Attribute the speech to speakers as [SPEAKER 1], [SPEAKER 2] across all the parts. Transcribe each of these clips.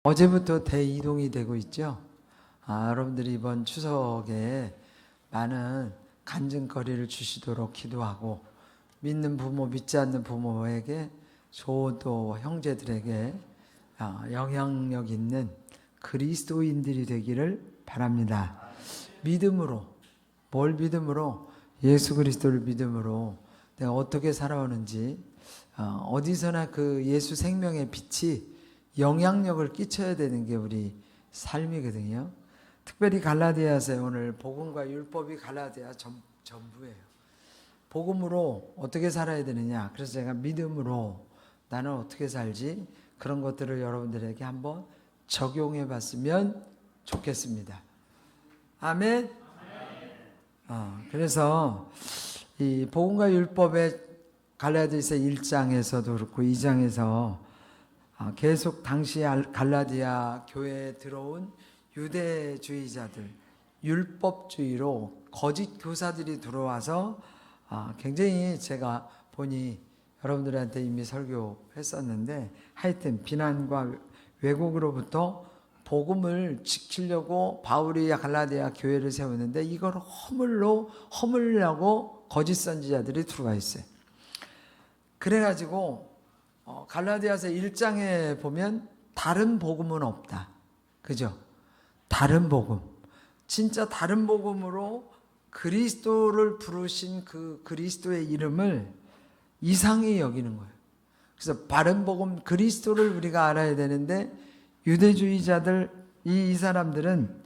[SPEAKER 1] 어제부터 대이동이 되고 있죠. 여러분들이 이번 추석에 많은 간증거리를 주시도록 기도하고, 믿는 부모, 믿지 않는 부모에게, 좋은 또 형제들에게 영향력 있는 그리스도인들이 되기를 바랍니다. 믿음으로, 뭘 믿음으로? 예수 그리스도를 믿음으로 내가 어떻게 살아오는지, 어디서나 그 예수 생명의 빛이 영향력을 끼쳐야 되는 게 우리 삶이거든요. 특별히 갈라디아서에 오늘 복음과 율법이 갈라디아 전부예요. 복음으로 어떻게 살아야 되느냐. 그래서 제가 믿음으로 나는 어떻게 살지, 그런 것들을 여러분들에게 한번 적용해 봤으면 좋겠습니다. 아멘. 그래서 이 복음과 율법의 갈라디아서 1장에서도 그렇고 2장에서 계속 당시 갈라디아 교회에 들어온 유대주의자들, 율법주의로 거짓 교사들이 들어와서 굉장히, 제가 보니 여러분들한테 이미 설교했었는데, 하여튼 비난과 왜곡으로부터 복음을 지키려고 바울이 갈라디아 교회를 세우는데, 이걸 허물려고 거짓 선지자들이 들어와 있어요. 그래가지고 갈라디아서 1장에 보면 다른 복음은 없다. 그죠? 다른 복음. 진짜 다른 복음으로 그리스도를 부르신 그 그리스도의 이름을 이상히 여기는 거예요. 그래서 바른 복음, 그리스도를 우리가 알아야 되는데, 유대주의자들, 이 사람들은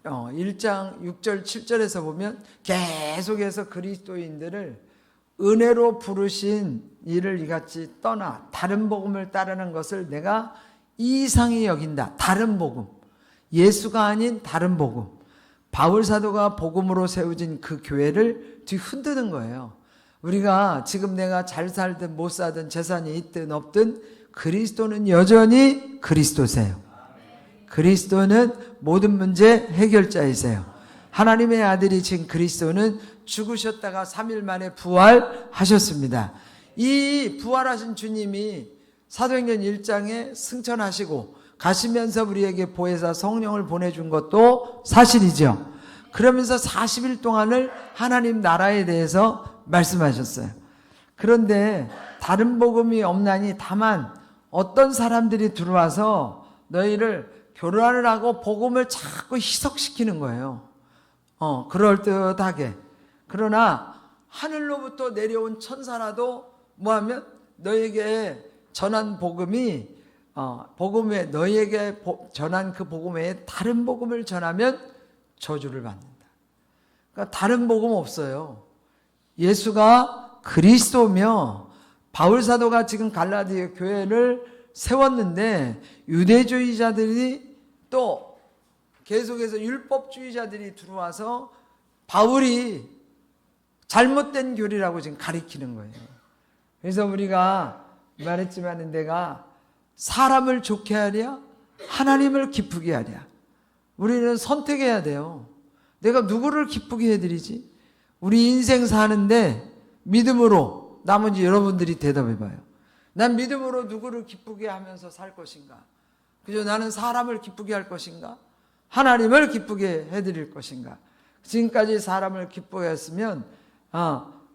[SPEAKER 1] 1장 6절 7절에서 보면 계속해서 그리스도인들을 은혜로 부르신 이를 이같이 떠나 다른 복음을 따르는 것을 내가 이상히 여긴다. 다른 복음, 예수가 아닌 다른 복음. 바울 사도가 복음으로 세워진 그 교회를 뒤흔드는 거예요. 우리가 지금 내가 잘 살든 못 살든 재산이 있든 없든 그리스도는 여전히 그리스도세요. 그리스도는 모든 문제 해결자이세요. 하나님의 아들이신 그리스도는 죽으셨다가 3일 만에 부활하셨습니다. 이 부활하신 주님이 사도행전 1장에 승천하시고 가시면서 우리에게 보혜사 성령을 보내준 것도 사실이죠. 그러면서 40일 동안을 하나님 나라에 대해서 말씀하셨어요. 그런데 다른 복음이 없나니, 다만 어떤 사람들이 들어와서 너희를 교란을 하고 복음을 자꾸 희석시키는 거예요. 그럴듯하게. 그러나 하늘로부터 내려온 천사라도 뭐하면 너에게 전한 복음이 복음에, 너에게 전한 그 복음 외에 다른 복음을 전하면 저주를 받는다. 그러니까 다른 복음 없어요. 예수가 그리스도며, 바울 사도가 지금 갈라디아 교회를 세웠는데 유대주의자들이 또 계속해서 율법주의자들이 들어와서 바울이 잘못된 교리라고 지금 가리키는 거예요. 그래서 우리가 말했지만, 내가 사람을 좋게 하랴, 하나님을 기쁘게 하랴. 우리는 선택해야 돼요. 내가 누구를 기쁘게 해드리지? 우리 인생 사는데 믿음으로, 나머지 여러분들이 대답해봐요. 난 믿음으로 누구를 기쁘게 하면서 살 것인가? 그죠? 나는 사람을 기쁘게 할 것인가? 하나님을 기쁘게 해드릴 것인가? 지금까지 사람을 기쁘게 했으면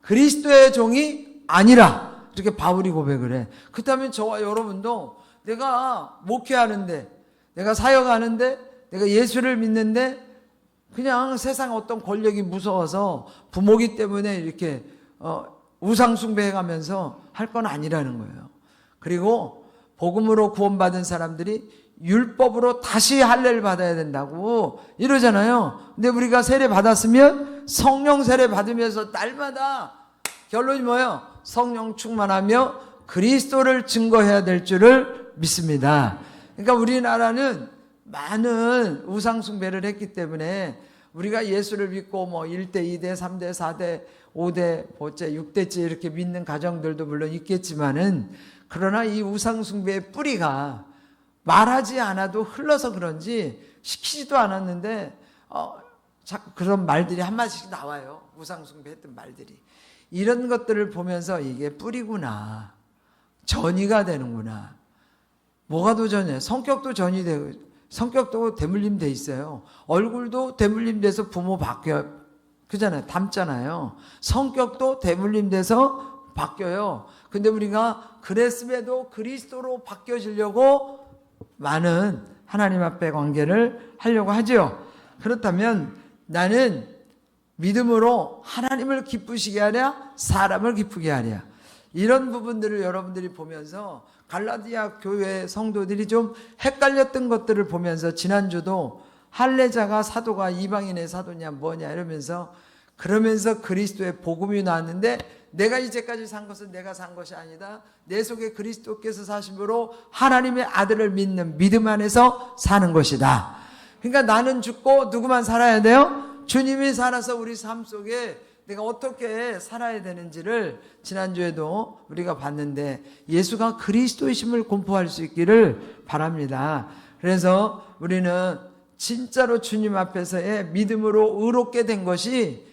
[SPEAKER 1] 그리스도의 종이 아니라, 이렇게 바울이 고백을 해. 그렇다면 저와 여러분도 내가 목회하는데, 내가 사역하는데, 내가 예수를 믿는데 그냥 세상 어떤 권력이 무서워서 부모기 때문에 이렇게 우상 숭배해가면서 할 건 아니라는 거예요. 그리고 복음으로 구원받은 사람들이 율법으로 다시 할례를 받아야 된다고 이러잖아요. 근데 우리가 세례 받았으면 성령 세례 받으면서 날마다 결론이 뭐예요? 성령 충만하며 그리스도를 증거해야 될 줄을 믿습니다. 그러니까 우리나라는 많은 우상 숭배를 했기 때문에 우리가 예수를 믿고 1대, 2대, 3대, 4대, 5대, 6대째 이렇게 믿는 가정들도 물론 있겠지만은, 그러나 이 우상 숭배의 뿌리가 말하지 않아도 흘러서 그런지, 시키지도 않았는데 자꾸 그런 말들이 한마디씩 나와요. 우상 숭배했던 말들이. 이런 것들을 보면서 이게 뿌리구나, 전이가 되는구나, 뭐가 도전이에요? 성격도 전이 되고, 성격도 대물림 돼 있어요. 얼굴도 대물림 돼서 부모 바뀌어요. 그잖아요. 닮잖아요. 성격도 대물림 돼서 바뀌어요. 근데 우리가 그랬음에도 그리스도로 바뀌어지려고 많은 하나님 앞에 관계를 하려고 하죠. 그렇다면 나는 믿음으로 하나님을 기쁘시게 하랴, 사람을 기쁘게 하랴. 이런 부분들을 여러분들이 보면서 갈라디아 교회 성도들이 좀 헷갈렸던 것들을 보면서 지난주도 할례자가 사도가 이방인의 사도냐 뭐냐 이러면서 그러면서 그리스도의 복음이 나왔는데 내가 이제까지 산 것은 내가 산 것이 아니다. 내 속에 그리스도께서 사심으로 하나님의 아들을 믿는 믿음 안에서 사는 것이다. 그러니까 나는 죽고 누구만 살아야 돼요? 주님이 살아서 우리 삶 속에 내가 어떻게 살아야 되는지를 지난주에도 우리가 봤는데 예수가 그리스도이심을 공포할 수 있기를 바랍니다. 그래서 우리는 진짜로 주님 앞에서의 믿음으로 의롭게 된 것이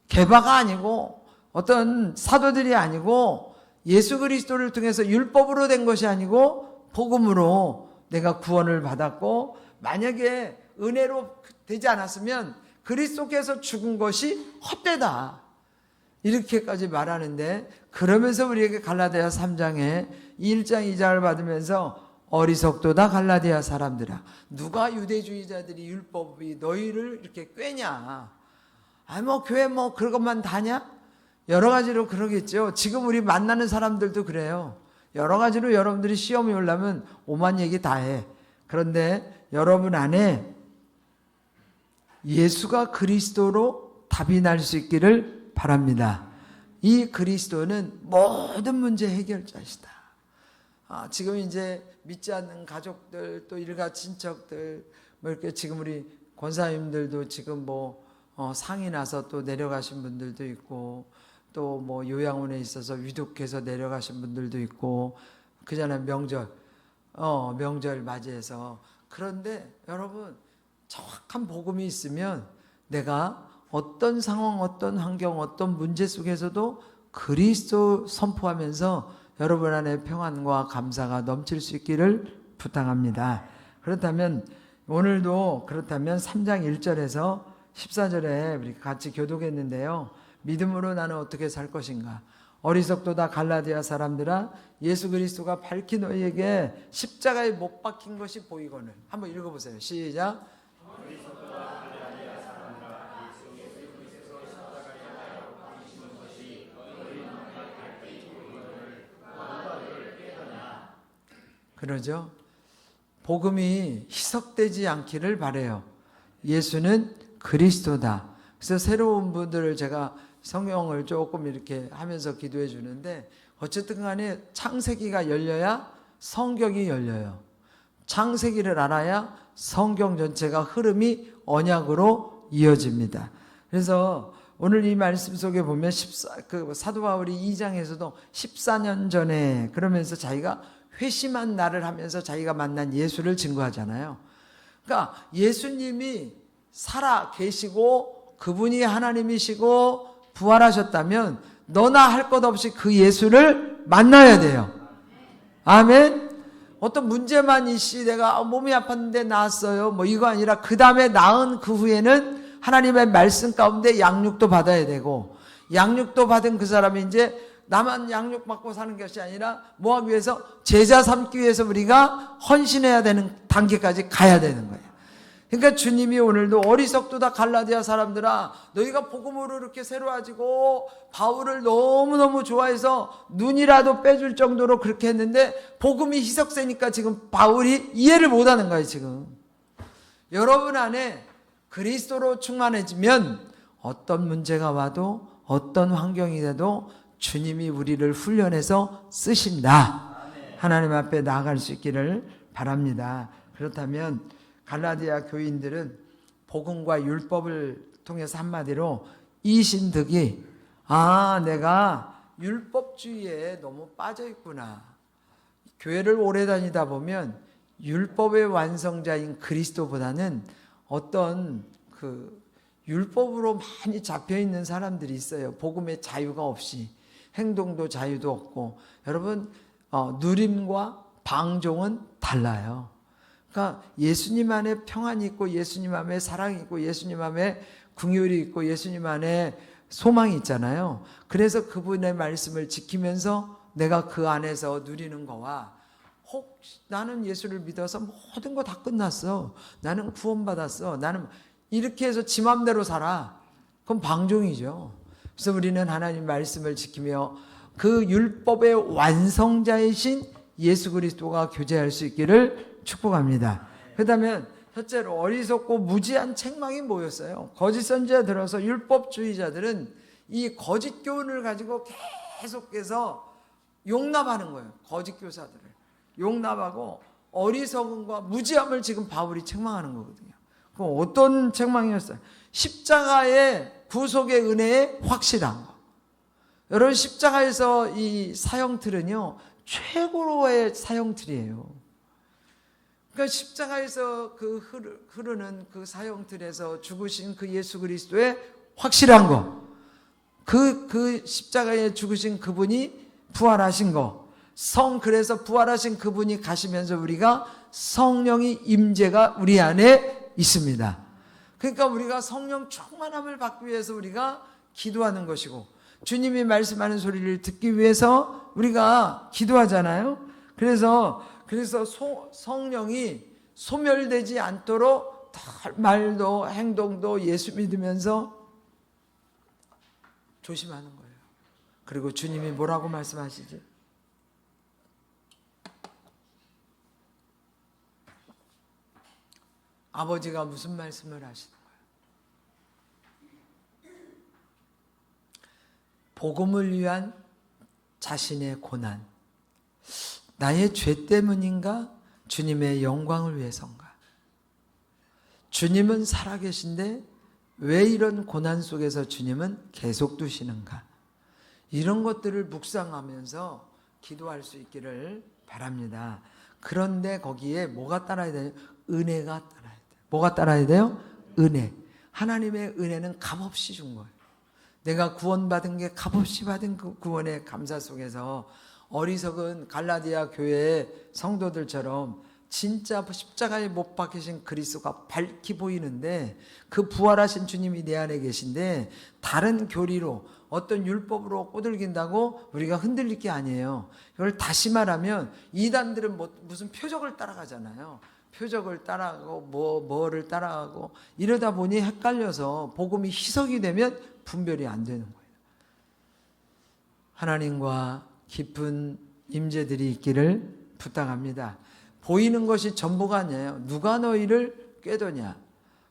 [SPEAKER 1] 개바가 아니고 어떤 사도들이 아니고 예수 그리스도를 통해서 율법으로 된 것이 아니고 복음으로 내가 구원을 받았고 만약에 은혜로 되지 않았으면 그리스도께서 죽은 것이 헛되다. 이렇게까지 말하는데 그러면서 우리에게 갈라디아 3장에 1장 2장을 받으면서 어리석도다 갈라디아 사람들아. 누가 유대주의자들이 율법이 너희를 이렇게 꿰냐. 교회 그것만 다냐? 여러 가지로 그러겠죠. 지금 우리 만나는 사람들도 그래요. 여러 가지로 여러분들이 시험이 오려면 오만 얘기 다 해. 그런데 여러분 안에 예수가 그리스도로 답이 날 수 있기를 바랍니다. 이 그리스도는 모든 문제 해결자시다. 지금 이제 믿지 않는 가족들 또 일가 친척들 이렇게 지금 우리 권사님들도 지금 상이 나서 또 내려가신 분들도 있고 또 요양원에 있어서 위독해서 내려가신 분들도 있고 그잖아요. 명절 맞이해서. 그런데 여러분 정확한 복음이 있으면 내가 어떤 상황, 어떤 환경, 어떤 문제 속에서도 그리스도 선포하면서 여러분 안에 평안과 감사가 넘칠 수 있기를 부탁합니다. 그렇다면 오늘도 3장 1절에서 14절에 우리 같이 교독했는데요. 믿음으로 나는 어떻게 살 것인가? 어리석도다 갈라디아 사람들아 예수 그리스도가 밝히 너희에게 십자가에 못 박힌 것이 보이거늘. 한번 읽어보세요. 시작. 그러죠. 복음이 희석되지 않기를 바라요. 예수는 그리스도다. 그래서 새로운 분들을 제가 성경을 조금 이렇게 하면서 기도해 주는데 어쨌든 간에 창세기가 열려야 성경이 열려요. 창세기를 알아야 성경 전체가 흐름이 언약으로 이어집니다. 그래서 오늘 이 말씀 속에 보면 사도 바울이 2장에서도 14년 전에 그러면서 자기가 회심한 날을 하면서 자기가 만난 예수를 증거하잖아요. 그러니까 예수님이 살아 계시고 그분이 하나님이시고 부활하셨다면 너나 할 것 없이 그 예수를 만나야 돼요. 아멘. 어떤 문제만 내가 몸이 아팠는데 나았어요. 이거 아니라 그 다음에 나은 그 후에는 하나님의 말씀 가운데 양육도 받아야 되고 양육도 받은 그 사람이 이제 나만 양육받고 사는 것이 아니라 뭐하기 위해서 제자 삼기 위해서 우리가 헌신해야 되는 단계까지 가야 되는 거예요. 그러니까 주님이 오늘도 어리석도다 갈라디아 사람들아 너희가 복음으로 이렇게 새로워지고 바울을 너무너무 좋아해서 눈이라도 빼줄 정도로 그렇게 했는데 복음이 희석되니까 지금 바울이 이해를 못하는 거예요. 지금 여러분 안에 그리스도로 충만해지면 어떤 문제가 와도 어떤 환경이 돼도 주님이 우리를 훈련해서 쓰신다. 하나님 앞에 나아갈 수 있기를 바랍니다. 그렇다면 갈라디아 교인들은 복음과 율법을 통해서 한마디로 이신득이 내가 율법주의에 너무 빠져있구나. 교회를 오래 다니다 보면 율법의 완성자인 그리스도보다는 어떤 율법으로 많이 잡혀있는 사람들이 있어요. 복음의 자유가 없이 행동도 자유도 없고 여러분 누림과 방종은 달라요. 그러니까 예수님 안에 평안이 있고 예수님 안에 사랑이 있고 예수님 안에 긍휼이 있고 예수님 안에 소망이 있잖아요. 그래서 그분의 말씀을 지키면서 내가 그 안에서 누리는 거와 나는 예수를 믿어서 모든 거 다 끝났어. 나는 구원받았어. 나는 이렇게 해서 지 맘대로 살아. 그건 방종이죠. 그래서 우리는 하나님 말씀을 지키며 그 율법의 완성자이신 예수 그리스도가 교제할 수 있기를 축복합니다. 그렇다면 첫째로 어리석고 무지한 책망이 뭐였어요? 거짓 선지자 들어서 율법주의자들은 이 거짓 교훈을 가지고 계속해서 용납하는 거예요. 거짓 교사들을 용납하고 어리석음과 무지함을 지금 바울이 책망하는 거거든요. 그럼 어떤 책망이었어요? 십자가의 구속의 은혜에 확실한 거. 여러분 십자가에서 이 사형틀은요 최고로의 사형틀이에요. 그러니까 십자가에서 그 흐르는 그 사형틀에서 죽으신 그 예수 그리스도의 확실한 거, 그 십자가에 죽으신 그분이 부활하신 거, 그래서 부활하신 그분이 가시면서 우리가 성령이 임재가 우리 안에 있습니다. 그러니까 우리가 성령 충만함을 받기 위해서 우리가 기도하는 것이고, 주님이 말씀하는 소리를 듣기 위해서 우리가 기도하잖아요. 그래서 성령이 소멸되지 않도록 말도 행동도 예수 믿으면서 조심하는 거예요. 그리고 주님이 뭐라고 말씀하시지? 아버지가 무슨 말씀을 하시는 거예요? 복음을 위한 자신의 고난, 나의 죄 때문인가? 주님의 영광을 위해서인가? 주님은 살아계신데 왜 이런 고난 속에서 주님은 계속 두시는가? 이런 것들을 묵상하면서 기도할 수 있기를 바랍니다. 그런데 거기에 뭐가 따라야 돼요? 은혜가 따라야 돼요. 뭐가 따라야 돼요? 은혜. 하나님의 은혜는 값없이 준 거예요. 내가 구원받은 게 값없이 받은 그 구원의 감사 속에서 어리석은 갈라디아 교회의 성도들처럼 진짜 십자가에 못 박히신 그리스도가 밝히 보이는데 그 부활하신 주님이 내 안에 계신데 다른 교리로 어떤 율법으로 꼬들긴다고 우리가 흔들릴 게 아니에요. 이걸 다시 말하면 이단들은 무슨 표적을 따라가잖아요. 표적을 따라가고 뭐를 따라가고 이러다 보니 헷갈려서 복음이 희석이 되면 분별이 안 되는 거예요. 하나님과 깊은 임재들이 있기를 부탁합니다. 보이는 것이 전부가 아니에요. 누가 너희를 꾀도냐.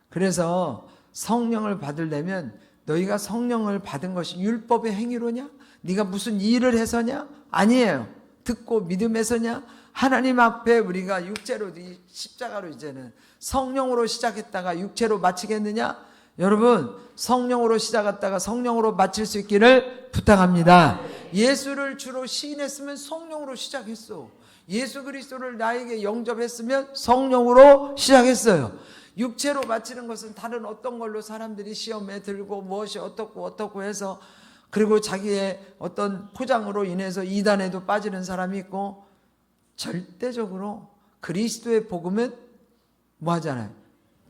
[SPEAKER 1] 그래서 성령을 받으려면 너희가 성령을 받은 것이 율법의 행위로냐? 네가 무슨 일을 해서냐? 아니에요. 듣고 믿음에서냐? 하나님 앞에 우리가 육체로 십자가로 이제는 성령으로 시작했다가 육체로 마치겠느냐? 여러분 성령으로 시작했다가 성령으로 마칠 수 있기를 부탁합니다. 예수를 주로 시인했으면 성령으로 시작했어. 예수 그리스도를 나에게 영접했으면 성령으로 시작했어요. 육체로 마치는 것은 다른 어떤 걸로 사람들이 시험에 들고 무엇이 어떻고 해서 그리고 자기의 어떤 포장으로 인해서 이단에도 빠지는 사람이 있고 절대적으로 그리스도의 복음은 뭐 하잖아요?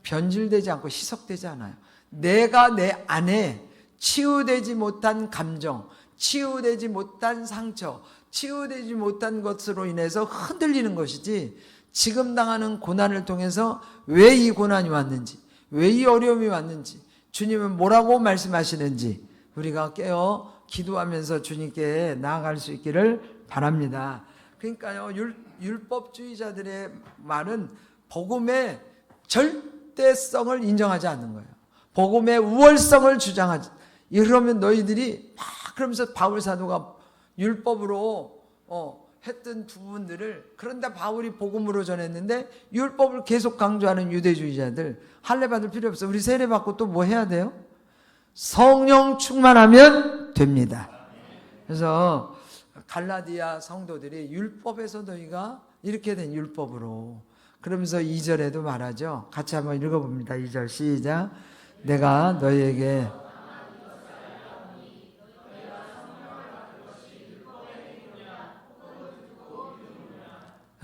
[SPEAKER 1] 변질되지 않고 희석되지 않아요. 내가 내 안에 치유되지 못한 감정, 치유되지 못한 상처, 치유되지 못한 것으로 인해서 흔들리는 것이지 지금 당하는 고난을 통해서 왜 이 고난이 왔는지, 왜 이 어려움이 왔는지, 주님은 뭐라고 말씀하시는지 우리가 깨어 기도하면서 주님께 나아갈 수 있기를 바랍니다. 그러니까요, 율법주의자들의 말은 복음의 절대성을 인정하지 않는 거예요. 복음의 우월성을 주장하지. 그러면 너희들이 막 그러면서 바울 사도가 율법으로 했던 부분들을 그런데 바울이 복음으로 전했는데 율법을 계속 강조하는 유대주의자들 할례 받을 필요 없어. 우리 세례 받고 또 뭐 해야 돼요? 성령 충만하면 됩니다. 그래서 갈라디아 성도들이 율법에서 너희가 이렇게 된 율법으로 그러면서 2절에도 말하죠. 같이 한번 읽어봅니다. 2절 시작. 내가 너희에게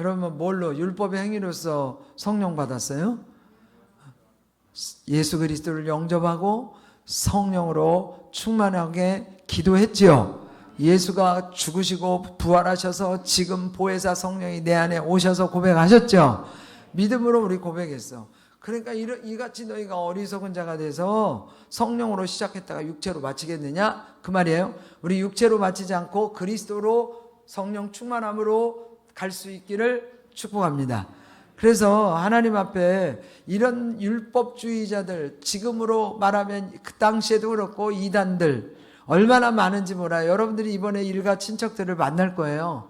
[SPEAKER 1] 그러면 뭘로? 율법의 행위로서 성령 받았어요? 예수 그리스도를 영접하고 성령으로 충만하게 기도했지요. 예수가 죽으시고 부활하셔서 지금 보혜사 성령이 내 안에 오셔서 고백하셨죠. 믿음으로 우리 고백했어. 그러니까 이같이 너희가 어리석은 자가 돼서 성령으로 시작했다가 육체로 마치겠느냐? 그 말이에요. 우리 육체로 마치지 않고 그리스도로 성령 충만함으로 갈 수 있기를 축복합니다. 그래서 하나님 앞에 이런 율법주의자들, 지금으로 말하면 그 당시에도 그렇고 이단들 얼마나 많은지 몰라요. 여러분들이 이번에 일가 친척들을 만날 거예요.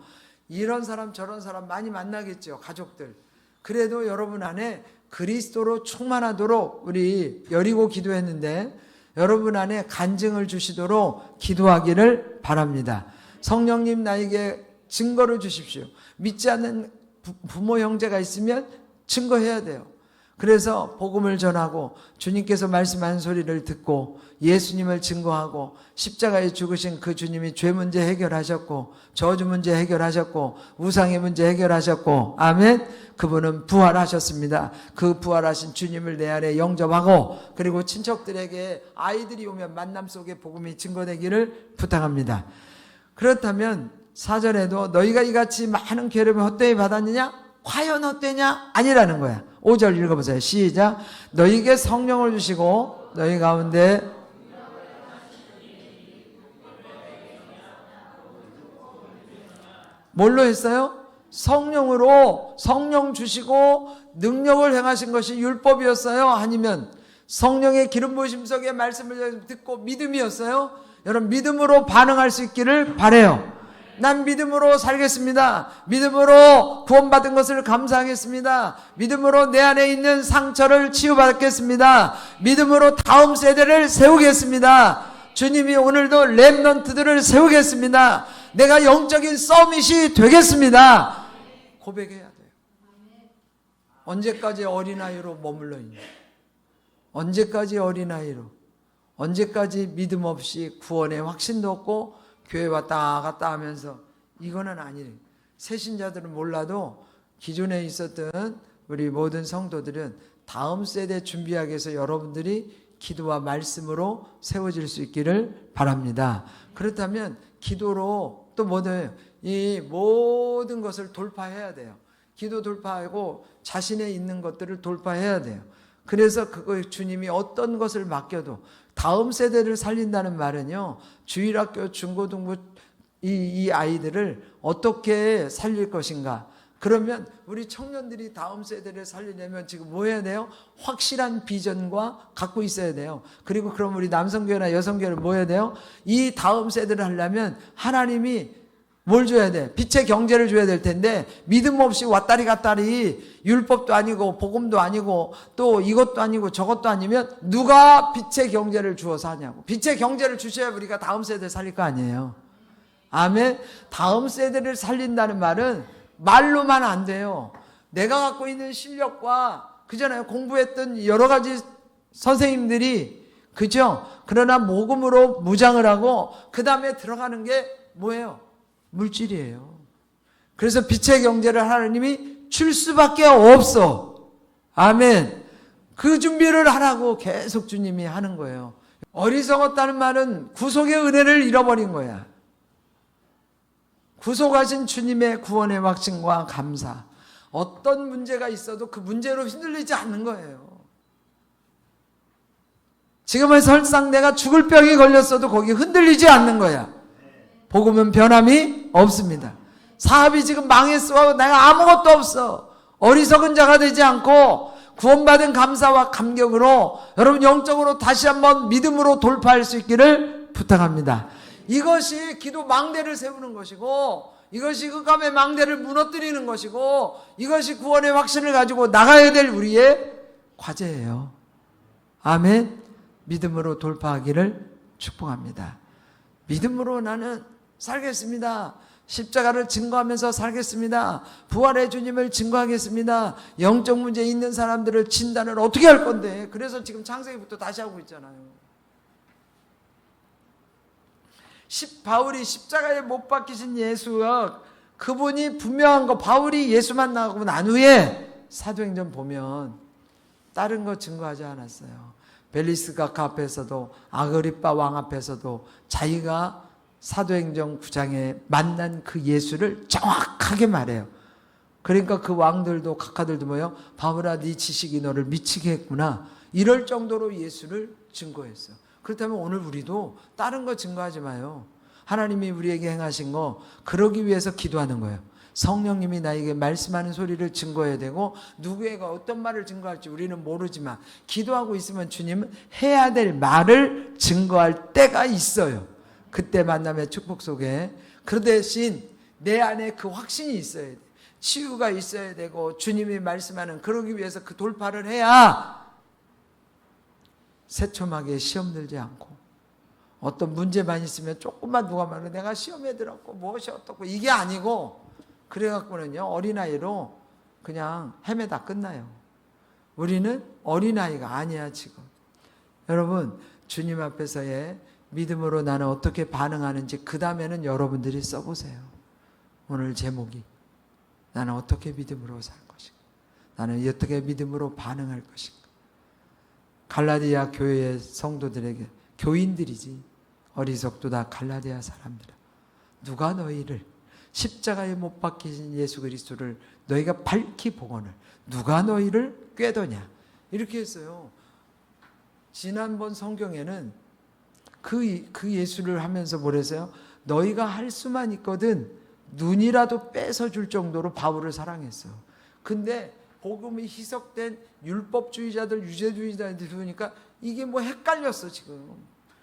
[SPEAKER 1] 이런 사람 저런 사람 많이 만나겠죠. 가족들. 그래도 여러분 안에 그리스도로 충만하도록 우리 여리고 기도했는데 여러분 안에 간증을 주시도록 기도하기를 바랍니다. 성령님 나에게 증거를 주십시오. 믿지 않는 부모 형제가 있으면 증거해야 돼요. 그래서 복음을 전하고 주님께서 말씀하는 소리를 듣고 예수님을 증거하고 십자가에 죽으신 그 주님이 죄 문제 해결하셨고 저주 문제 해결하셨고 우상의 문제 해결하셨고 아멘. 그분은 부활하셨습니다. 그 부활하신 주님을 내 안에 영접하고 그리고 친척들에게 아이들이 오면 만남 속에 복음이 증거되기를 부탁합니다. 그렇다면 4절에도 너희가 이같이 많은 괴롭힘을 헛되이 받았느냐? 과연 헛되냐? 아니라는 거야. 5절 읽어보세요. 시작. 너희에게 성령을 주시고 너희 가운데 뭘로 했어요? 성령으로 성령 주시고 능력을 행하신 것이 율법이었어요? 아니면 성령의 기름 부으심 속에 말씀을 듣고 믿음이었어요? 여러분 믿음으로 반응할 수 있기를 바라요. 난 믿음으로 살겠습니다. 믿음으로 구원받은 것을 감사하겠습니다. 믿음으로 내 안에 있는 상처를 치유받겠습니다. 믿음으로 다음 세대를 세우겠습니다. 주님이 오늘도 렘넌트들을 세우겠습니다. 내가 영적인 서밋이 되겠습니다. 고백해야 돼요. 언제까지 어린아이로 머물러 있냐? 언제까지 어린아이로? 언제까지 믿음 없이 구원의 확신도 없고 교회 왔다 갔다 하면서 이거는 아니래요. 새신자들은 몰라도 기존에 있었던 우리 모든 성도들은 다음 세대 준비하기 위해서 여러분들이 기도와 말씀으로 세워질 수 있기를 바랍니다. 그렇다면 기도로 또 뭐든 이 모든 것을 돌파해야 돼요. 기도 돌파하고 자신에 있는 것들을 돌파해야 돼요. 그래서 그거 주님이 어떤 것을 맡겨도 다음 세대를 살린다는 말은요. 주일학교 중고등부 이 아이들을 어떻게 살릴 것인가. 그러면 우리 청년들이 다음 세대를 살리려면 지금 뭐 해야 돼요? 확실한 비전과 갖고 있어야 돼요. 그리고 그럼 우리 남성교회나 여성교회는 뭐 해야 돼요? 이 다음 세대를 하려면 하나님이 뭘 줘야 돼? 빛의 경제를 줘야 될 텐데 믿음 없이 왔다리 갔다리 율법도 아니고 복음도 아니고 또 이것도 아니고 저것도 아니면 누가 빛의 경제를 주어서 하냐고. 빛의 경제를 주셔야 우리가 다음 세대를 살릴 거 아니에요. 아멘. 다음 세대를 살린다는 말은 말로만 안 돼요. 내가 갖고 있는 실력과 그잖아요. 공부했던 여러 가지 선생님들이 그죠? 그러나 복음으로 무장을 하고 그 다음에 들어가는 게 뭐예요? 물질이에요. 그래서 빛의 경제를 하나님이 줄 수밖에 없어. 아멘. 그 준비를 하라고 계속 주님이 하는 거예요. 어리석었다는 말은 구속의 은혜를 잃어버린 거야. 구속하신 주님의 구원의 확신과 감사. 어떤 문제가 있어도 그 문제로 흔들리지 않는 거예요. 지금은 설상 내가 죽을 병이 걸렸어도 거기 흔들리지 않는 거야. 복음은 변함이 없습니다. 사업이 지금 망했어. 내가 아무것도 없어. 어리석은 자가 되지 않고 구원받은 감사와 감격으로 여러분 영적으로 다시 한번 믿음으로 돌파할 수 있기를 부탁합니다. 이것이 기도 망대를 세우는 것이고 이것이 흑암의 망대를 무너뜨리는 것이고 이것이 구원의 확신을 가지고 나가야 될 우리의 과제예요. 아멘. 믿음으로 돌파하기를 축복합니다. 믿음으로 나는 살겠습니다. 십자가를 증거하면서 살겠습니다. 부활의 주님을 증거하겠습니다. 영적 문제 있는 사람들을 진단을 어떻게 할 건데? 그래서 지금 창세기부터 다시 하고 있잖아요. 바울이 십자가에 못 박히신 예수가 그분이 분명한 거, 바울이 예수 만나고 난 후에 사도행전 보면 다른 거 증거하지 않았어요. 벨리스 각하 앞에서도 아그리빠 왕 앞에서도 자기가 사도행전 9장에 만난 그 예수를 정확하게 말해요. 그러니까 그 왕들도 각하들도 뭐예요? 바울아, 네 지식이 너를 미치게 했구나. 이럴 정도로 예수를 증거했어요. 그렇다면 오늘 우리도 다른 거 증거하지 마요. 하나님이 우리에게 행하신 거 그러기 위해서 기도하는 거예요. 성령님이 나에게 말씀하는 소리를 증거해야 되고 누구에게 어떤 말을 증거할지 우리는 모르지만 기도하고 있으면 주님은 해야 될 말을 증거할 때가 있어요. 그때 만남의 축복 속에. 그 대신 내 안에 그 확신이 있어야 돼. 치유가 있어야 되고 주님이 말씀하는, 그러기 위해서 그 돌파를 해야 새초막에 시험 들지 않고, 어떤 문제만 있으면 조금만 누가 말해 내가 시험에 들었고 무엇이 어떻고 이게 아니고, 그래갖고는요 어린아이로 그냥 헤매다 끝나요. 우리는 어린아이가 아니야 지금. 여러분, 주님 앞에서의 믿음으로 나는 어떻게 반응하는지 그 다음에는 여러분들이 써보세요. 오늘 제목이 나는 어떻게 믿음으로 살 것인가, 나는 어떻게 믿음으로 반응할 것인가. 갈라디아 교회의 성도들에게, 교인들이지 어리석도다 갈라디아 사람들아, 누가 너희를 십자가에 못 박히신 예수 그리스도를 너희가 밝히 보거늘 누가 너희를 꾀더냐, 이렇게 했어요. 지난번 성경에는 그 예수를 하면서 뭐랬어요? 너희가 할 수만 있거든 눈이라도 뺏어줄 정도로 바울을 사랑했어요. 근데 복음이 희석된 율법주의자들, 유죄주의자들 보니까 이게 뭐 헷갈렸어 지금.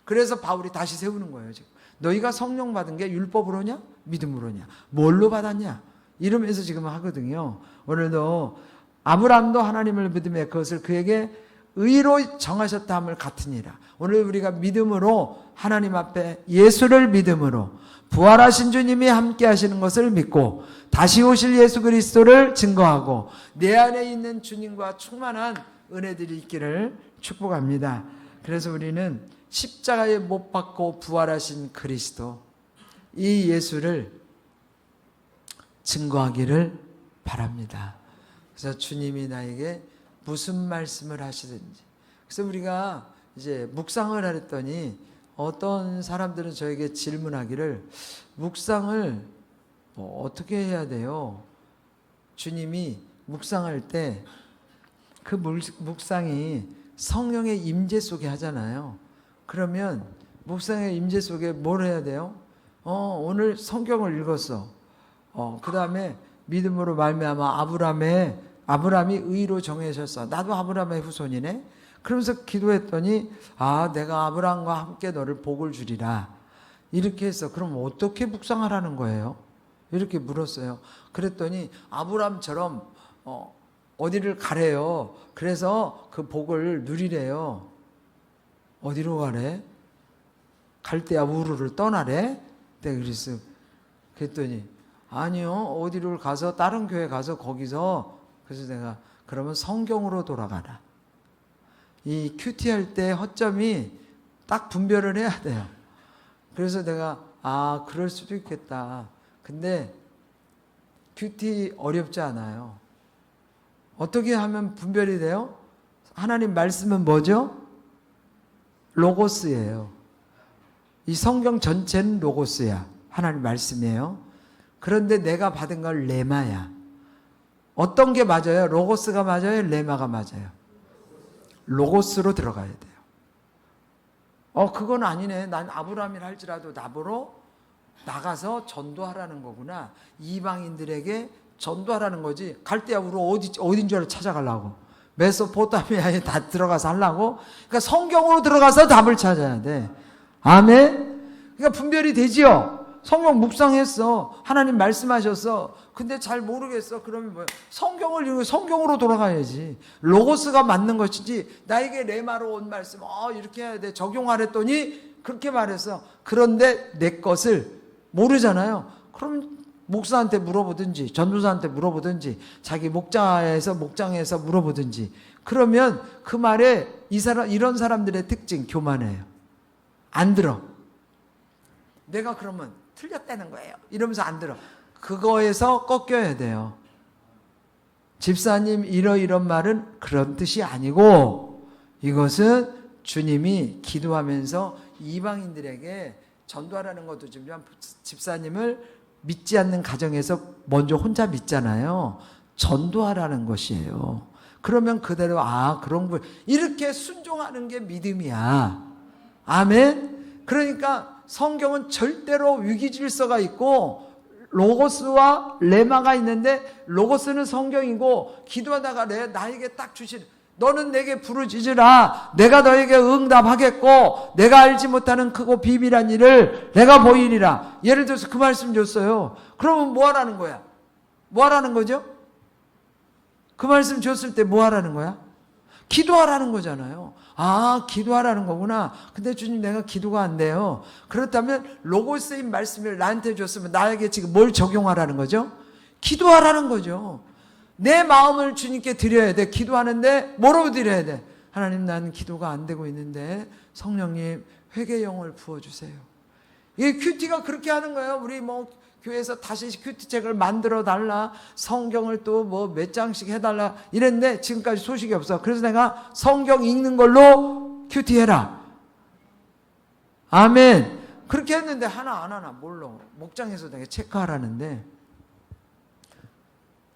[SPEAKER 1] 그래서 바울이 다시 세우는 거예요 지금. 너희가 성령 받은 게 율법으로냐 믿음으로냐 뭘로 받았냐 이러면서 지금 하거든요. 오늘도 아브라함도 하나님을 믿음에 그것을 그에게 의로 정하셨다 함을 같으니라. 오늘 우리가 믿음으로 하나님 앞에 예수를 믿음으로 부활하신 주님이 함께 하시는 것을 믿고 다시 오실 예수 그리스도를 증거하고 내 안에 있는 주님과 충만한 은혜들이 있기를 축복합니다. 그래서 우리는 십자가에 못 박고 부활하신 그리스도, 이 예수를 증거하기를 바랍니다. 그래서 주님이 나에게 무슨 말씀을 하시든지. 그래서 우리가 이제 묵상을 하랬더니 어떤 사람들은 저에게 질문하기를 묵상을 어떻게 해야 돼요? 주님이 묵상할 때 그 묵상이 성령의 임재 속에 하잖아요. 그러면 묵상의 임재 속에 뭘 해야 돼요? 오늘 성경을 읽었어. 그 다음에 믿음으로 말미암아 아브라함이 의로 정하셨어. 나도 아브라함의 후손이네. 그러면서 기도했더니 내가 아브라함과 함께 너를 복을 주리라. 이렇게 해서 그럼 어떻게 묵상하라는 거예요? 이렇게 물었어요. 그랬더니 아브라함처럼 어디를 가래요. 그래서 그 복을 누리래요. 어디로 가래? 갈대아 우르를 떠나래? 내가 그랬어요. 그랬더니 아니요, 어디를 가서 다른 교회 가서 거기서, 그래서 내가 그러면 성경으로 돌아가라. 이 큐티 할 때 허점이 딱 분별을 해야 돼요. 그래서 내가 그럴 수도 있겠다. 근데 큐티 어렵지 않아요. 어떻게 하면 분별이 돼요? 하나님 말씀은 뭐죠? 로고스예요. 이 성경 전체는 로고스야. 하나님 말씀이에요. 그런데 내가 받은 건 레마야. 어떤 게 맞아요? 로고스가 맞아요? 레마가 맞아요? 로고스로 들어가야 돼요. 그건 아니네. 난 아브라함이라 할지라도 나보러 나가서 전도하라는 거구나. 이방인들에게 전도하라는 거지. 갈대아 우르 어딘 줄 찾아가려고. 메소포타미아에 다 들어가서 하려고. 그러니까 성경으로 들어가서 답을 찾아야 돼. 아멘. 그러니까 분별이 되지요. 성경 묵상했어. 하나님 말씀하셨어. 근데 잘 모르겠어. 그러면 뭐야? 성경을 읽고 성경으로 돌아가야지. 로고스가 맞는 것이지. 나에게 레마로 온 말씀, 이렇게 해야 돼. 적용하랬더니 그렇게 말했어. 그런데 내 것을 모르잖아요. 그럼 목사한테 물어보든지, 전도사한테 물어보든지, 자기 목장에서 물어보든지. 그러면 그 말에 이런 사람들의 특징, 교만해요. 안 들어. 내가 그러면 틀렸다는 거예요. 이러면서 안 들어. 그거에서 꺾여야 돼요. 집사님 이런 말은 그런 뜻이 아니고 이것은 주님이 기도하면서 이방인들에게 전도하라는 것도 좀 집사님을 믿지 않는 가정에서 먼저 혼자 믿잖아요. 전도하라는 것이에요. 그러면 그대로 그런 거 이렇게 순종하는 게 믿음이야. 아멘. 그러니까 성경은 절대로 위기 질서가 있고 로고스와 레마가 있는데 로고스는 성경이고 기도하다가 나에게 딱 주신 너는 내게 부르짖으라 내가 너에게 응답하겠고 내가 알지 못하는 크고 비밀한 일을 내가 보이리라. 예를 들어서 그 말씀 줬어요. 그러면 뭐 하라는 거야? 뭐 하라는 거죠? 그 말씀 줬을 때 뭐 하라는 거야? 기도하라는 거잖아요. 기도하라는 거구나. 근데 주님 내가 기도가 안 돼요. 그렇다면 로고스인 말씀을 나한테 줬으면 나에게 지금 뭘 적용하라는 거죠? 기도하라는 거죠. 내 마음을 주님께 드려야 돼. 기도하는데 뭐로 드려야 돼? 하나님 난 기도가 안 되고 있는데 성령님 회개 영을 부어주세요. 이게 큐티가 그렇게 하는 거예요. 우리 교회에서 다시 큐티책을 만들어 달라. 성경을 또 몇 장씩 해달라. 이랬는데 지금까지 소식이 없어. 그래서 내가 성경 읽는 걸로 큐티해라. 아멘. 그렇게 했는데 하나 안 하나 몰라. 목장에서 내가 체크하라는데.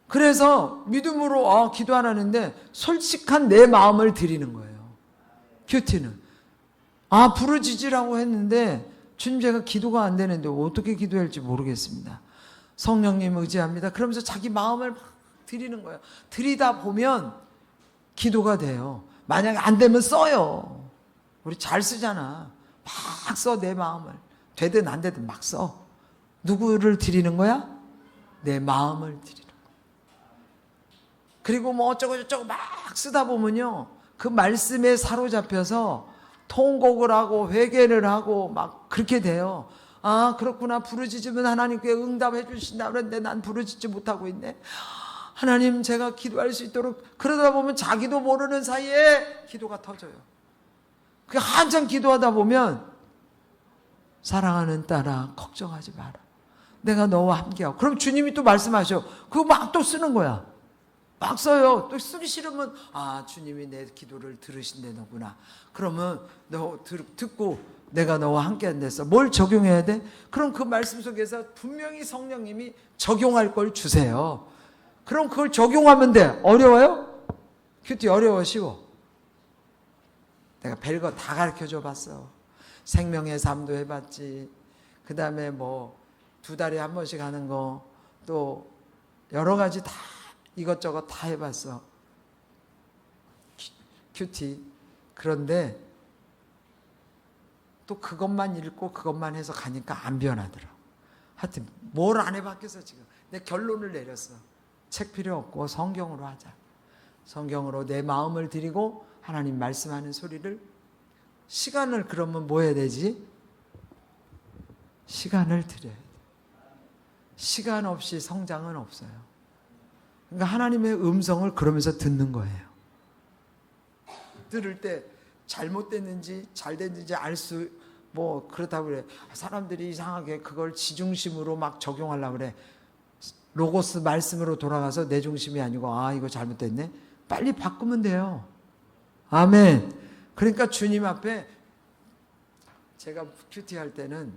[SPEAKER 1] 그래서 믿음으로 기도하라는데 솔직한 내 마음을 드리는 거예요. 큐티는. 부르짖으라고 했는데 주님 제가 기도가 안 되는데 어떻게 기도할지 모르겠습니다. 성령님 의지합니다. 그러면서 자기 마음을 막 드리는 거예요. 드리다 보면 기도가 돼요. 만약에 안 되면 써요. 우리 잘 쓰잖아. 막 써 내 마음을. 되든 안 되든 막 써. 누구를 드리는 거야? 내 마음을 드리는 거야. 그리고 어쩌고 저쩌고 막 쓰다 보면요. 그 말씀에 사로잡혀서 통곡을 하고 회개를 하고 막 그렇게 돼요. 그렇구나. 부르짖으면 하나님께 응답해 주신다 그랬는데 난 부르짖지 못하고 있네. 하나님 제가 기도할 수 있도록. 그러다 보면 자기도 모르는 사이에 기도가 터져요. 그 한참 기도하다 보면 사랑하는 딸아 걱정하지 마라. 내가 너와 함께하고. 그럼 주님이 또 말씀하셔. 그거 막 또 쓰는 거야. 막 써요. 또 쓰기 싫으면 주님이 내 기도를 들으신다구나. 그러면 너 듣고 내가 너와 함께 한댔어. 뭘 적용해야 돼? 그럼 그 말씀 속에서 분명히 성령님이 적용할 걸 주세요. 그럼 그걸 적용하면 돼. 어려워요? 큐티 어려워 쉬워? 내가 별거 다 가르쳐줘 봤어. 생명의 삶도 해봤지. 그 다음에 2달에 한 번씩 하는 거 또 여러 가지 다 이것저것 다 해봤어. 큐티. 그런데 또 그것만 읽고 그것만 해서 가니까 안 변하더라. 하여튼 뭘 안 해봤겠어 지금. 내 결론을 내렸어. 책 필요 없고 성경으로 하자. 성경으로 내 마음을 드리고 하나님 말씀하는 소리를 시간을 그러면 뭐 해야 되지? 시간을 드려야 돼. 시간 없이 성장은 없어요. 그러니까 하나님의 음성을 그러면서 듣는 거예요. 들을 때 잘못됐는지 잘 됐는지 알 수 그렇다고 그래. 사람들이 이상하게 그걸 지중심으로 막 적용하려고 그래. 로고스 말씀으로 돌아가서 내 중심이 아니고 이거 잘못됐네. 빨리 바꾸면 돼요. 아멘. 그러니까 주님 앞에 제가 큐티 할 때는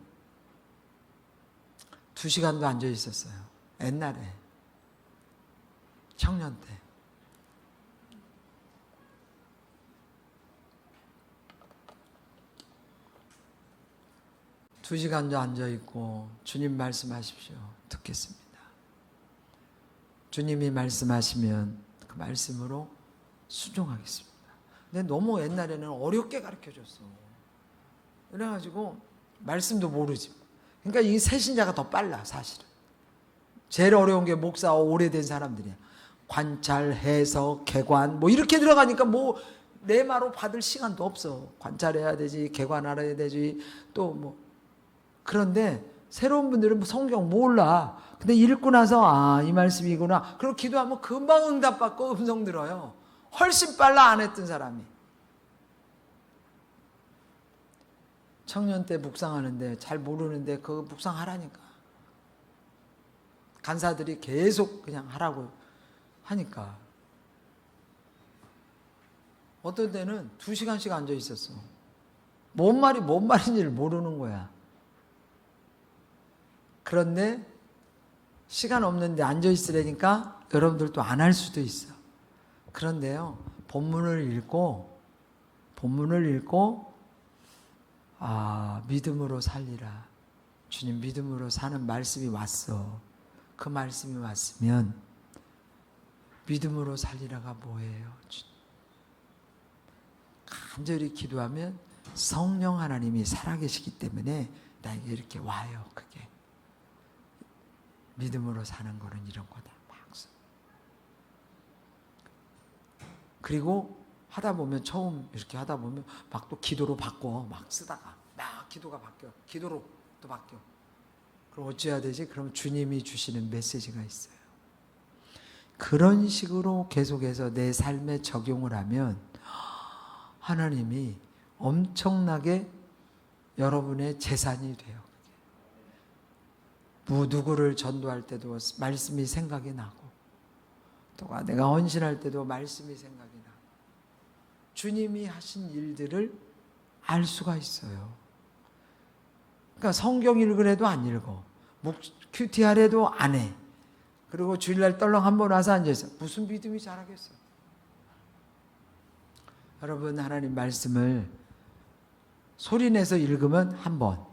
[SPEAKER 1] 2시간도 앉아 있었어요. 옛날에 청년 때. 두 시간도 앉아있고 주님 말씀하십시오. 듣겠습니다. 주님이 말씀하시면 그 말씀으로 순종하겠습니다. 근데 너무 옛날에는 어렵게 가르쳐줬어. 그래가지고 말씀도 모르지. 그러니까 이 새신자가 더 빨라 사실은. 제일 어려운 게 목사 오래된 사람들이야. 관찰, 해석, 개관 이렇게 들어가니까 내 말로 받을 시간도 없어. 관찰해야 되지, 개관 알아야 되지, 또 그런데 새로운 분들은 성경 몰라. 근데 읽고 나서 이 말씀이구나. 그리고 기도하면 금방 응답받고 음성 들어요. 훨씬 빨라 안 했던 사람이. 청년 때 묵상하는데 잘 모르는데 그거 묵상하라니까. 간사들이 계속 그냥 하라고 하니까 어떤 때는 2시간씩 앉아 있었어. 뭔 말인지를 모르는 거야. 그런데 시간 없는데 앉아 있으려니까 여러분들도 안 할 수도 있어. 그런데요, 본문을 읽고 믿음으로 살리라. 주님 믿음으로 사는 말씀이 왔어. 그 말씀이 왔으면 믿음으로 살리라가 뭐예요? 주님. 간절히 기도하면 성령 하나님이 살아계시기 때문에 나에게 이렇게 와요. 그게 믿음으로 사는 거는 이런 거다. 그리고 하다 보면 처음 이렇게 하다 보면 막 또 기도로 바꿔. 막 쓰다가 막 기도가 바뀌어. 기도로 또 바뀌어. 그럼 어찌해야 되지? 그럼 주님이 주시는 메시지가 있어요. 그런 식으로 계속해서 내 삶에 적용을 하면 하나님이 엄청나게 여러분의 재산이 돼요. 누구를 전도할 때도 말씀이 생각이 나고 또 내가 헌신할 때도 말씀이 생각이 나고 주님이 하신 일들을 알 수가 있어요. 그러니까 성경 읽으래도 안 읽어. 큐티하래도 안 해. 그리고 주일날 떨렁 한번 와서 앉아있어. 무슨 믿음이 자라겠어. 여러분 하나님 말씀을 소리내서 읽으면 1번,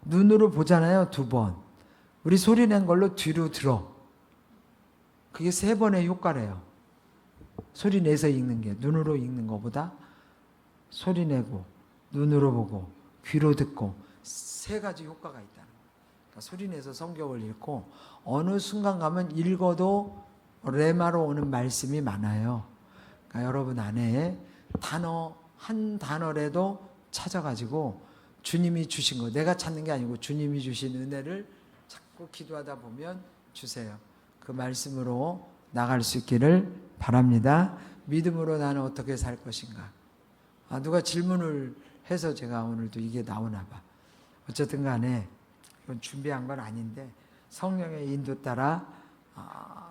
[SPEAKER 1] 눈으로 보잖아요 2번, 우리 소리낸 걸로 뒤로 들어. 그게 3번의 효과래요. 소리내서 읽는 게 눈으로 읽는 것보다 소리내고 눈으로 보고 귀로 듣고 3가지 효과가 있다는 거예요. 그러니까 소리내서 성경을 읽고 어느 순간 가면 읽어도 레마로 오는 말씀이 많아요. 그러니까 여러분 안에 단어 한 단어라도 찾아가지고 주님이 주신 거, 내가 찾는 게 아니고 주님이 주신 은혜를 자꾸 기도하다 보면 주세요. 그 말씀으로 나갈 수 있기를 바랍니다. 믿음으로 나는 어떻게 살 것인가? 누가 질문을 해서 제가 오늘도 이게 나오나 봐. 어쨌든 간에 이건 준비한 건 아닌데 성령의 인도 따라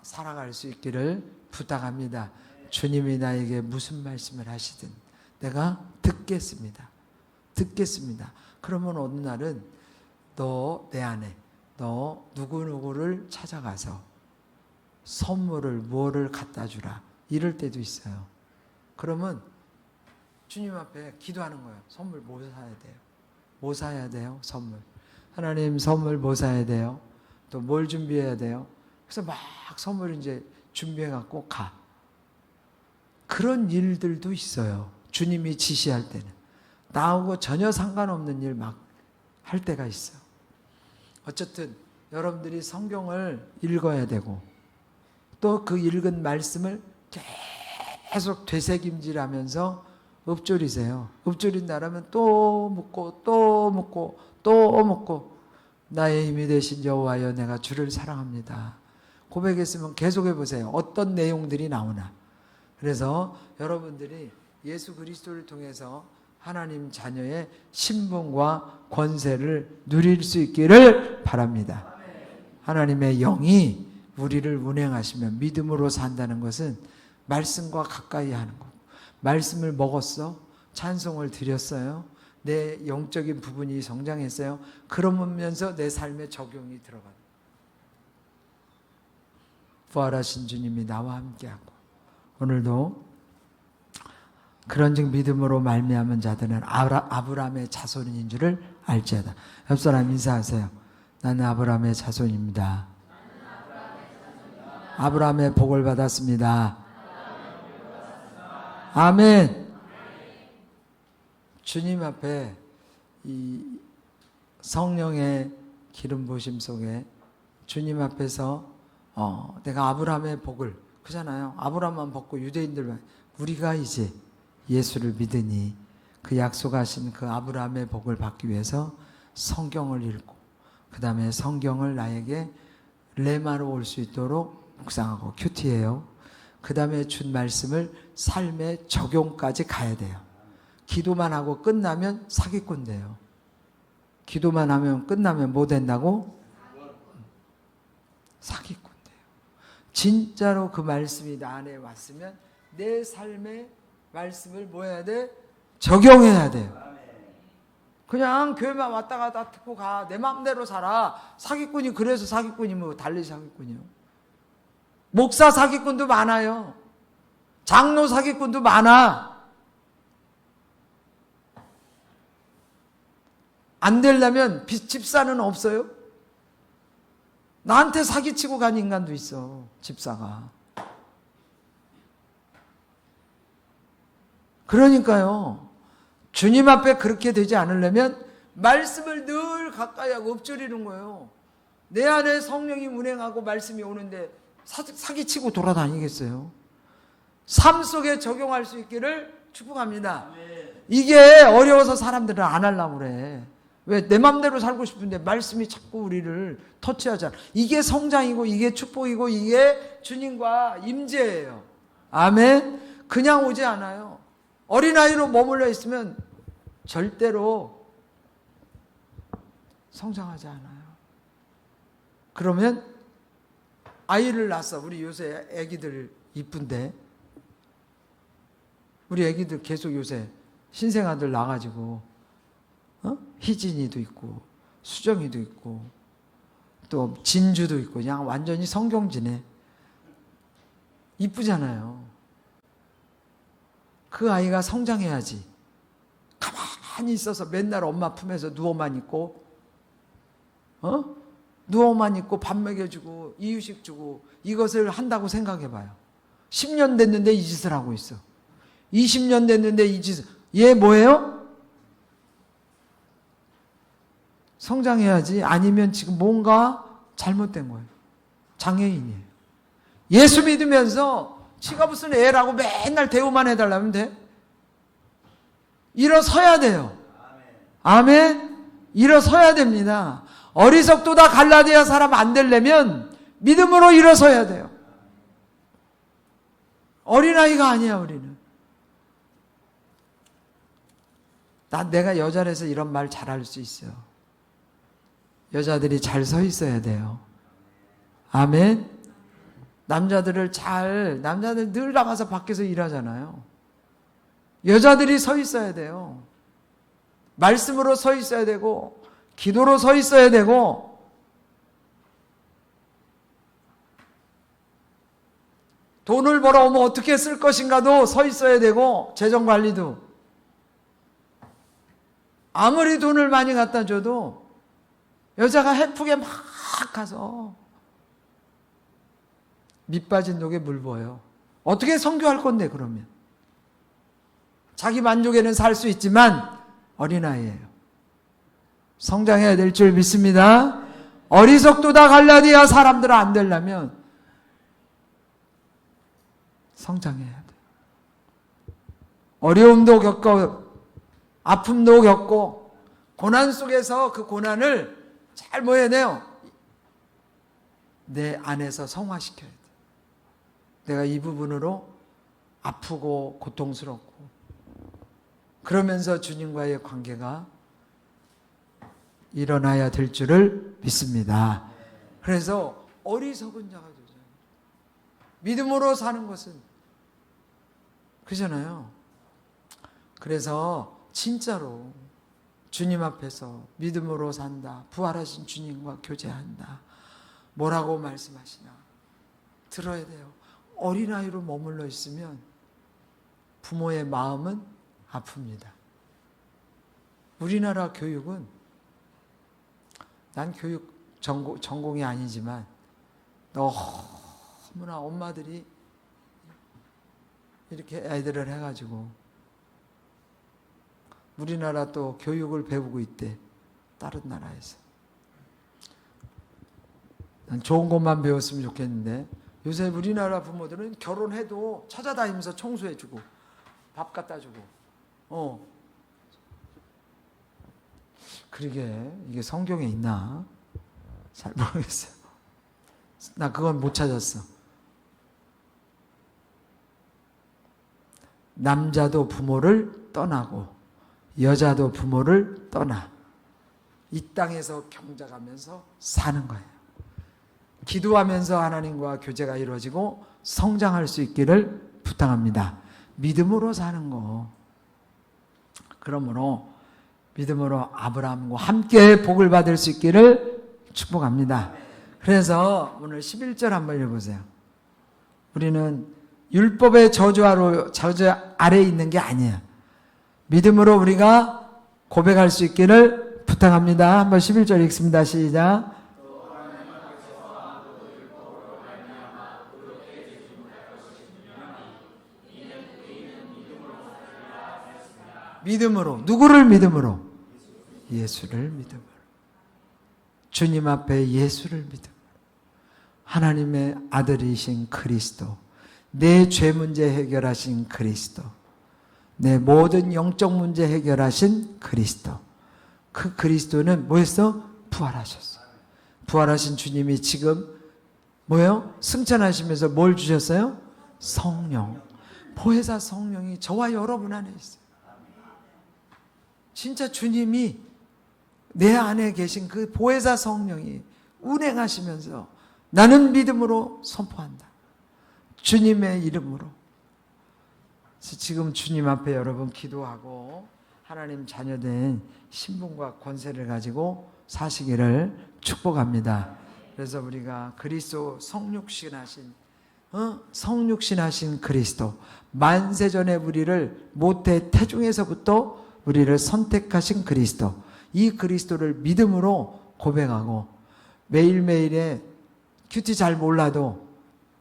[SPEAKER 1] 살아갈 수 있기를 부탁합니다. 주님이 나에게 무슨 말씀을 하시든 내가 듣겠습니다. 그러면 어느 날은 너 내 안에 너 누구누구를 찾아가서 선물을 뭐를 갖다 주라 이럴 때도 있어요. 그러면 주님 앞에 기도하는 거예요. 선물 뭐 사야 돼요? 뭐 사야 돼요? 선물. 하나님 선물 뭐 사야 돼요? 또 뭘 준비해야 돼요? 그래서 막 선물 이제 준비해 갖고 가. 그런 일들도 있어요. 주님이 지시할 때는. 나하고 전혀 상관없는 일 막 할 때가 있어. 어쨌든 여러분들이 성경을 읽어야 되고 또 그 읽은 말씀을 계속 되새김질하면서 읊조리세요. 읊조린다라면 또 묻고 또 묻고 또 묻고 나의 힘이 되신 여호와여 내가 주를 사랑합니다. 고백했으면 계속해 보세요. 어떤 내용들이 나오나. 그래서 여러분들이 예수 그리스도를 통해서 하나님 자녀의 신분과 권세를 누릴 수 있기를 바랍니다. 하나님의 영이 우리를 운행하시면 믿음으로 산다는 것은 말씀과 가까이 하는 거고, 말씀을 먹었어? 찬송을 드렸어요? 내 영적인 부분이 성장했어요? 그러면서 내 삶에 적용이 들어가요. 부활하신 주님이 나와 함께하고 오늘도 그런즉 믿음으로 말미암은 자들은 아브라함의 자손인 줄을 알지어다. 옆 사람 인사하세요. 나는 아브라함의 자손입니다. 아브라함의 복을 받았습니다. 아멘. 주님 앞에 이 성령의 기름 부으심 속에 주님 앞에서 내가 아브라함의 복을 그잖아요. 아브라함만 받고 유대인들만 우리가 이제 예수를 믿으니 그 약속하신 그 아브라함의 복을 받기 위해서 성경을 읽고 그 다음에 성경을 나에게 레마로 올 수 있도록 묵상하고 큐티해요. 그 다음에 준 말씀을 삶의 적용까지 가야 돼요. 기도만 하고 끝나면 사기꾼 돼요. 기도만 하면 끝나면 뭐 된다고? 사기꾼 돼요. 진짜로 그 말씀이 나 안에 왔으면 내 삶의 말씀을 뭐 해야 돼? 적용해야 돼요. 그냥 교회만 왔다 갔다 듣고 가. 내 마음대로 살아. 사기꾼이 그래서 사기꾼이면 달리 사기꾼이요. 목사 사기꾼도 많아요. 장로 사기꾼도 많아. 안 되려면 집사는 없어요? 나한테 사기치고 간 인간도 있어. 집사가. 그러니까요. 주님 앞에 그렇게 되지 않으려면 말씀을 늘 가까이 하고 엎드리는 거예요. 내 안에 성령이 운행하고 말씀이 오는데 사기치고 돌아다니겠어요? 삶 속에 적용할 수 있기를 축복합니다. 이게 어려워서 사람들은 안 하려고 그래. 왜? 내 맘대로 살고 싶은데 말씀이 자꾸 우리를 터치하잖아. 이게 성장이고 이게 축복이고 이게 주님과 임재예요. 아멘. 그냥 오지 않아요. 어린아이로 머물러 있으면 절대로 성장하지 않아요. 그러면 아이를 낳았어. 우리 요새 애기들 이쁜데 우리 애기들 계속 요새 신생아들 낳아가지고 희진이도 있고 수정이도 있고 또 진주도 있고 그냥 완전히 성경지네. 이쁘잖아요. 그 아이가 성장해야지. 가만히 있어서 맨날 엄마 품에서 누워만 있고 누워만 있고 밥 먹여주고 이유식 주고 이것을 한다고 생각해봐요. 10년 됐는데 이 짓을 하고 있어. 20년 됐는데 이 짓을. 얘 뭐예요? 성장해야지. 아니면 지금 뭔가 잘못된 거예요. 장애인이에요. 예수 믿으면서 지가 무슨 애라고 맨날 대우만 해달라면 돼? 일어서야 돼요. 아멘. 일어서야 됩니다. 어리석도다 갈라디아 사람 안 되려면 믿음으로 일어서야 돼요. 어린아이가 아니야 우리는. 내가 여자라서 이런 말 잘할 수 있어요. 여자들이 잘 서 있어야 돼요. 아멘. 남자들 늘 나가서 밖에서 일하잖아요. 여자들이 서 있어야 돼요. 말씀으로 서 있어야 되고, 기도로 서 있어야 되고, 돈을 벌어오면 어떻게 쓸 것인가도 서 있어야 되고, 재정관리도. 아무리 돈을 많이 갖다 줘도 여자가 해프게 막 가서 밑 빠진 독에 물 부어요. 어떻게 선교할 건데 그러면. 자기 만족에는 살 수 있지만 어린아이예요. 성장해야 될 줄 믿습니다. 어리석도다 갈라디아 사람들은 안 되려면 성장해야 돼. 어려움도 겪고 아픔도 겪고 고난 속에서 그 고난을 잘 뭐 해야 돼요? 내 안에서 성화시켜야 돼. 내가 이 부분으로 아프고 고통스럽고 그러면서 주님과의 관계가 일어나야 될 줄을 믿습니다. 그래서 어리석은 자가 되죠. 믿음으로 사는 것은 그잖아요. 그래서 진짜로 주님 앞에서 믿음으로 산다. 부활하신 주님과 교제한다. 뭐라고 말씀하시나 들어야 돼요. 어린아이로 머물러 있으면 부모의 마음은 아픕니다. 우리나라 교육은 난 교육 전공이 아니지만 너무나 엄마들이 이렇게 애들을 해가지고 우리나라 또 교육을 배우고 있대. 다른 나라에서. 난 좋은 것만 배웠으면 좋겠는데 요새 우리나라 부모들은 결혼해도 찾아다니면서 청소해주고 밥 갖다주고 그러게 이게 성경에 있나? 잘 모르겠어요. 나 그건 못 찾았어. 남자도 부모를 떠나고 여자도 부모를 떠나 이 땅에서 경작하면서 사는 거예요. 기도하면서 하나님과 교제가 이루어지고 성장할 수 있기를 부탁합니다. 믿음으로 사는 거. 그러므로 믿음으로 아브라함과 함께 복을 받을 수 있기를 축복합니다. 그래서 오늘 11절 한번 읽어보세요. 우리는 율법의 저주 아래에 있는 게 아니에요. 믿음으로 우리가 고백할 수 있기를 부탁합니다. 한번 11절 읽습니다. 시작. 믿음으로. 누구를 믿음으로? 예수를 믿음으로. 주님 앞에 예수를 믿음으로. 하나님의 아들이신 그리스도. 내 죄 문제 해결하신 그리스도. 내 모든 영적 문제 해결하신 그리스도. 그 그리스도는 뭐였어? 부활하셨어요. 부활하신 주님이 지금 뭐예요? 승천하시면서 뭘 주셨어요? 성령. 보혜사 성령이 저와 여러분 안에 있어요. 진짜 주님이 내 안에 계신 그 보혜사 성령이 운행하시면서 나는 믿음으로 선포한다. 주님의 이름으로. 그래서 지금 주님 앞에 여러분 기도하고 하나님 자녀된 신분과 권세를 가지고 사시기를 축복합니다. 그래서 우리가 그리스도 성육신하신 그리스도, 만세전에 우리를 모태 태중에서부터 우리를 선택하신 그리스도, 이 그리스도를 믿음으로 고백하고 매일매일에 큐티 잘 몰라도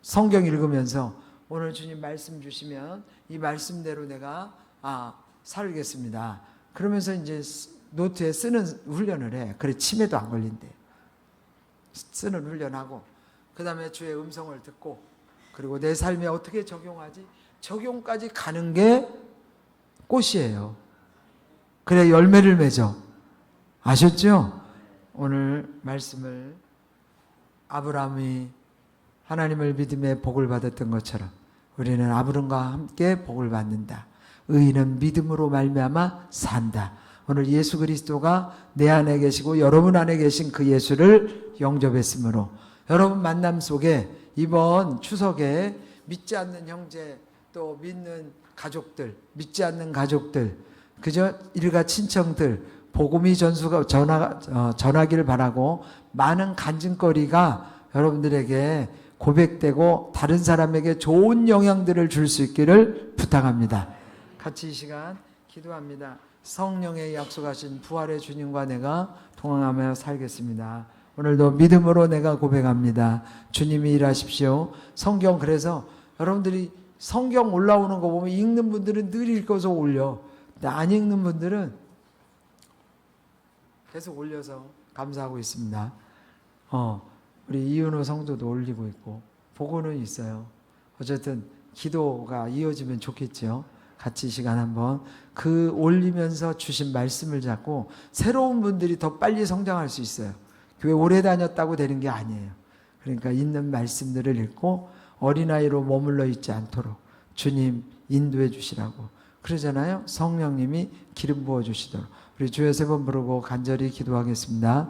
[SPEAKER 1] 성경 읽으면서 오늘 주님 말씀 주시면 이 말씀대로 내가 살겠습니다. 그러면서 이제 노트에 쓰는 훈련을 해. 그래 치매도 안 걸린대. 쓰는 훈련하고 그 다음에 주의 음성을 듣고 그리고 내 삶에 어떻게 적용하지? 적용까지 가는 게 꽃이에요. 그래 열매를 맺어. 아셨죠? 오늘 말씀을 아브라함이 하나님을 믿음에 복을 받았던 것처럼 우리는 아브라함과 함께 복을 받는다. 의인은 믿음으로 말미암아 산다. 오늘 예수 그리스도가 내 안에 계시고 여러분 안에 계신 그 예수를 영접했으므로 여러분 만남 속에 이번 추석에 믿지 않는 형제 또 믿는 가족들, 믿지 않는 가족들, 그저 일가 친척들 복음이 전하기를 바라고 많은 간증거리가 여러분들에게 고백되고 다른 사람에게 좋은 영향들을 줄 수 있기를 부탁합니다. 같이 이 시간 기도합니다. 성령의 약속하신 부활의 주님과 내가 동행하며 살겠습니다. 오늘도 믿음으로 내가 고백합니다. 주님이 일하십시오. 성경 그래서 여러분들이 성경 올라오는 거 보면 읽는 분들은 늘 읽어서 올려. 근데 안 읽는 분들은 계속 올려서 감사하고 있습니다. 우리 이윤호 성도도 올리고 있고 보고는 있어요. 어쨌든 기도가 이어지면 좋겠죠. 같이 이 시간 한번 그 올리면서 주신 말씀을 잡고 새로운 분들이 더 빨리 성장할 수 있어요. 교회 오래 다녔다고 되는 게 아니에요. 그러니까 있는 말씀들을 읽고 어린아이로 머물러 있지 않도록 주님 인도해 주시라고 그러잖아요. 성령님이 기름 부어 주시도록 우리 주여 세 번 부르고 간절히 기도하겠습니다.